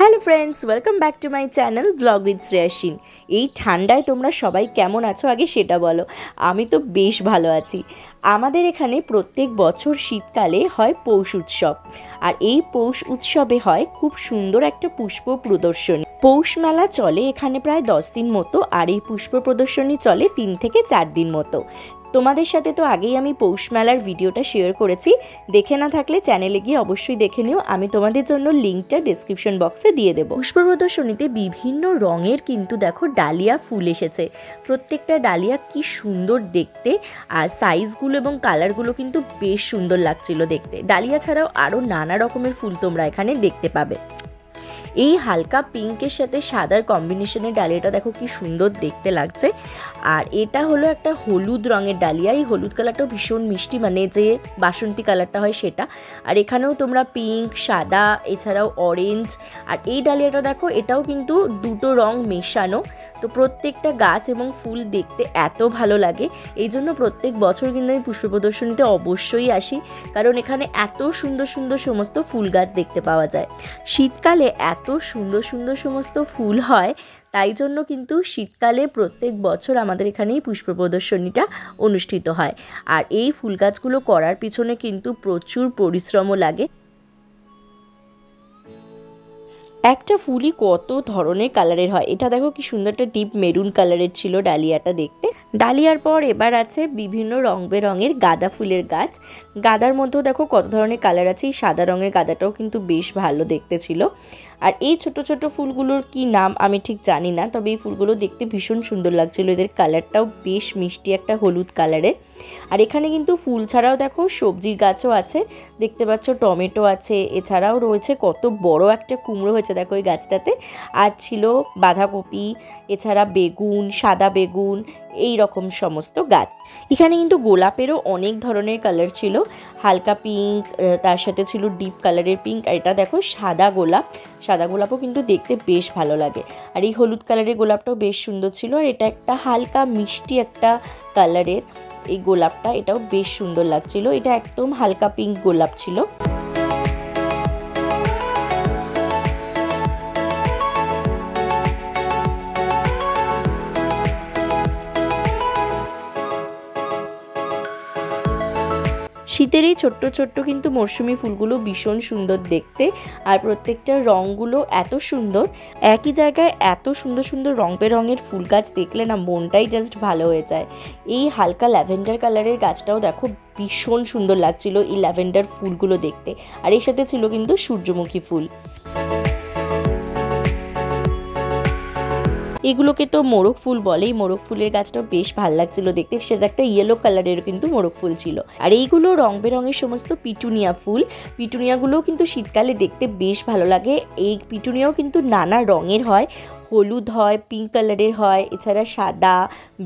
Hello friends, welcome back to my channel blog with শ্রেয়াসিন। এই ঠান্ডায় তোমরা সবাই কেমন আছো আগে সেটা বলো। আমি তো বেশ ভালো আছি। আমাদের এখানে প্রত্যেক বছর শীতকালে হয় পৌষ উৎসব, আর এই পৌষ উৎসবে হয় খুব সুন্দর একটা পুষ্প প্রদর্শনী। পৌষ মেলা চলে এখানে প্রায় 10 দিন মতো, আর এই পুষ্প প্রদর্শনী চলে 3 থেকে 4 দিন মতো। তোমাদের সাথে তো আগেই আমি পৌষ মেলার ভিডিওটা শেয়ার করেছি, দেখে না থাকলে চ্যানেলে গিয়ে অবশ্যই দেখে নিও। আমি তোমাদের জন্য লিঙ্কটা ডেসক্রিপশন বক্সে দিয়ে দেবো। পুষ্প প্রদর্শনীতে বিভিন্ন রঙের কিন্তু দেখো ডালিয়া ফুল এসেছে। প্রত্যেকটা ডালিয়া কি সুন্দর দেখতে, আর সাইজগুলো এবং কালারগুলো কিন্তু বেশ সুন্দর লাগছিল দেখতে। ডালিয়া ছাড়াও আরও নানা রকমের ফুল তোমরা এখানে দেখতে পাবে। এই হালকা পিঙ্কের সাথে সাদার কম্বিনেশনের ডালিয়াটা দেখো কি সুন্দর দেখতে লাগছে। আর এটা হলো একটা হলুদ রঙের ডালিয়া। এই হলুদ কালারটাও ভীষণ মিষ্টি, মানে যে বাসন্তী কালারটা হয় সেটা। আর এখানেও তোমরা পিঙ্ক, সাদা, এছাড়াও অরেঞ্জ। আর এই ডালিয়াটা দেখো, এটাও কিন্তু দুটো রং মেশানো। তো প্রত্যেকটা গাছ এবং ফুল দেখতে এত ভালো লাগে, এই জন্য প্রত্যেক বছর কিন্তু আমি পুষ্প প্রদর্শনীতে অবশ্যই আসি, কারণ এখানে এত সুন্দর সুন্দর সমস্ত ফুল গাছ দেখতে পাওয়া যায়। শীতকালে এত সুন্দর সুন্দর সমস্ত ফুল হয়, তাই জন্য কিন্তু শীতকালে প্রত্যেক বছর আমাদের এখানেই পুষ্প প্রদর্শনীটা অনুষ্ঠিত হয়। আর এই ফুল গাছগুলো করার পিছনে কিন্তু প্রচুর পরিশ্রমও লাগে। একটা ফুলই কত ধরনের কালারের হয়। এটা দেখো কি সুন্দর একটা ডিপ মেরুন কালারের ছিল ডালিয়াটা দেখতে। ডালিয়ার পর এবার আছে বিভিন্ন রং বেরঙের গাঁদা ফুলের গাছ। গাঁদার মধ্যেও দেখো কত ধরনের কালার আছে। এই সাদা রঙের গাঁদাটাও কিন্তু বেশ ভালো দেখতে ছিল। আর এই ছোট ছোট ফুলগুলোর কি নাম আমি ঠিক জানি না, তবে এই ফুলগুলো দেখতে ভীষণ সুন্দর লাগছিল। এদের কালারটাও বেশ মিষ্টি একটা হলুদ কালারের। আর এখানে কিন্তু ফুল ছাড়াও দেখো সবজির গাছও আছে, দেখতে পাচ্ছ টমেটো আছে, এছাড়াও রয়েছে কত বড় একটা কুমড়ো হয়েছে দেখো এই গাছটাতে। আর ছিল বাঁধাকপি, এছাড়া বেগুন, সাদা বেগুন, এই রকম সমস্ত গাছ। এখানে কিন্তু গোলাপেরও অনেক ধরনের কালার ছিল। হালকা পিঙ্ক, তার সাথে ছিল ডিপ কালারের পিঙ্ক। আর এটা দেখো সাদা গোলাপ। সাদা গোলাপও কিন্তু দেখতে বেশ ভালো লাগে। আর এই হলুদ কালারের গোলাপটাও বেশ সুন্দর ছিল। আর এটা একটা হালকা মিষ্টি একটা কালারের এই গোলাপটা, এটাও বেশ সুন্দর লাগছিল। এটা একদম হালকা পিঙ্ক গোলাপ ছিল। শীতের এই ছোট্ট ছোট্ট কিন্তু মরশুমি ফুলগুলো ভীষণ সুন্দর দেখতে। আর প্রত্যেকটা রঙগুলো এত সুন্দর, একই জায়গায় এত সুন্দর সুন্দর রং বেরঙের ফুল গাছ দেখলে না মনটাই জাস্ট ভালো হয়ে যায়। এই হালকা ল্যাভেন্ডার কালারের গাছটাও দেখো ভীষণ সুন্দর লাগছিল এই ল্যাভেন্ডার ফুলগুলো দেখতে। আর এর সাথে ছিল কিন্তু সূর্যমুখী ফুল। এগুলোকে তো মোরগ ফুল বলে। এই মোরগ ফুলের গাছটাও বেশ ভালো লাগছিল দেখতে। সেটা একটা ইয়েলো কালারেরও কিন্তু মোরগ ফুল ছিল। আর এইগুলো রং বেরঙের সমস্ত পিটুনিয়া ফুল। পিটুনিয়াগুলোও কিন্তু শীতকালে দেখতে বেশ ভালো লাগে। এই পিটুনিয়াও কিন্তু নানা রঙের হয়, হলুদ হয়, পিঙ্ক কালারের হয়, এছাড়া সাদা,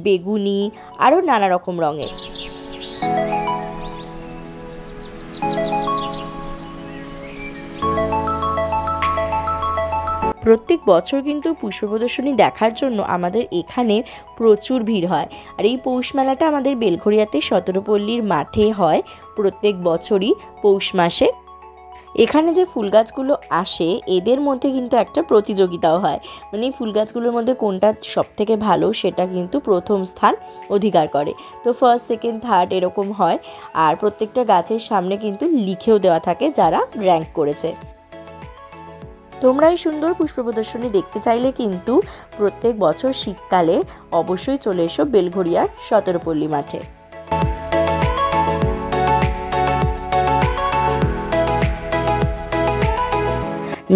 বেগুনি, আরও নানা রকম রঙের। প্রত্যেক বছর কিন্তু পুষ্প প্রদর্শনী দেখার জন্য আমাদের এখানে প্রচুর ভিড় হয়। আর এই পৌষ মেলাটা আমাদের বেলঘরিয়াতে সতেরোপল্লীর মাঠে হয় প্রত্যেক বছরই পৌষ মাসে। এখানে যে ফুল গাছগুলো আসে এদের মধ্যে কিন্তু একটা প্রতিযোগিতাও হয়, মানে এই ফুল গাছগুলোর মধ্যে কোনটা সব থেকে ভালো সেটা কিন্তু প্রথম স্থান অধিকার করে। তো ফার্স্ট, সেকেন্ড, থার্ড এরকম হয়। আর প্রত্যেকটা গাছের সামনে কিন্তু লিখেও দেওয়া থাকে যারা র্যাঙ্ক করেছে। তোমরা এই সুন্দর পুষ্প প্রদর্শনী দেখতে চাইলে কিন্তু প্রত্যেক বছর শীতকালে অবশ্যই চলে এসো বেলঘরিয়ার সতেরোপল্লী মাঠে।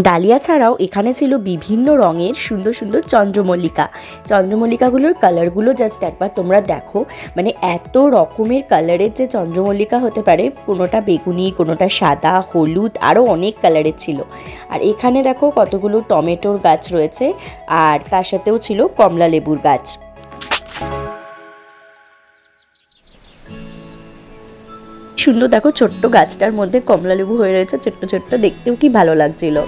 ডালিয়া ছাড়াও এখানে ছিল বিভিন্ন রঙের সুন্দর সুন্দর চন্দ্রমল্লিকা। চন্দ্রমল্লিকাগুলোর কালারগুলো জাস্ট একবার তোমরা দেখো, মানে এত রকমের কালারের যে চন্দ্রমল্লিকা হতে পারে, কোনোটা বেগুনি, কোনোটা সাদা, হলুদ, আরও অনেক কালারের ছিল। আর এখানে দেখো কতগুলো টমেটোর গাছ রয়েছে, আর তার সাথেও ছিল কমলা লেবুর গাছ। সুন্দর দেখো ছোট্ট গাছটার মধ্যে কমলা লেবু হয়ে রয়েছে, ছোট্ট ছোট্ট, দেখতেও কি ভালো লাগছিল।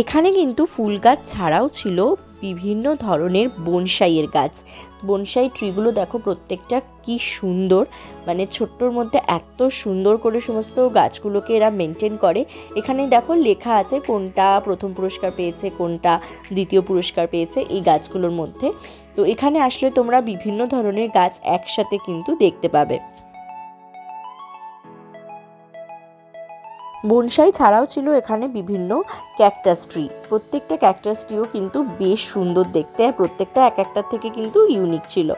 এখানে কিন্তু ফুল গাছ ছাড়াও ছিল বিভিন্ন ধরনের বনসাইয়ের গাছ। বনসাই ট্রিগুলো দেখো প্রত্যেকটা কি সুন্দর, মানে ছোট্টর মধ্যে এত সুন্দর করে সমস্ত গাছগুলোকে এরা মেনটেন করে। এখানে দেখো লেখা আছে কোনটা প্রথম পুরস্কার পেয়েছে, কোনটা দ্বিতীয় পুরস্কার পেয়েছে এই গাছগুলোর মধ্যে। তো এখানে আসলে তোমরা বিভিন্ন ধরনের গাছ একসাথে কিন্তু দেখতে পাবে। বনসাই ছাড়াও ছিল এখানে বিভিন্ন ক্যাকটাস ট্রি। প্রত্যেকটা ক্যাকটাস ট্রিও কিন্তু বেশ সুন্দর দেখতে, আর প্রত্যেকটা এক একটার থেকে কিন্তু ইউনিক ছিল।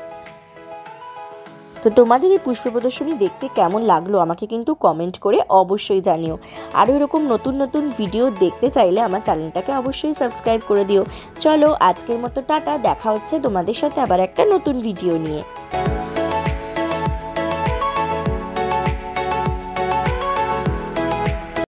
তো তোমাদের এই পুষ্প প্রদর্শনী দেখতে কেমন লাগলো আমাকে কিন্তু কমেন্ট করে অবশ্যই জানিও। আরও এরকম নতুন নতুন ভিডিও দেখতে চাইলে আমার চ্যানেলটাকে অবশ্যই সাবস্ক্রাইব করে দিও। চলো আজকের মতো টাটা, দেখা হচ্ছে তোমাদের সাথে আবার একটা নতুন ভিডিও নিয়ে।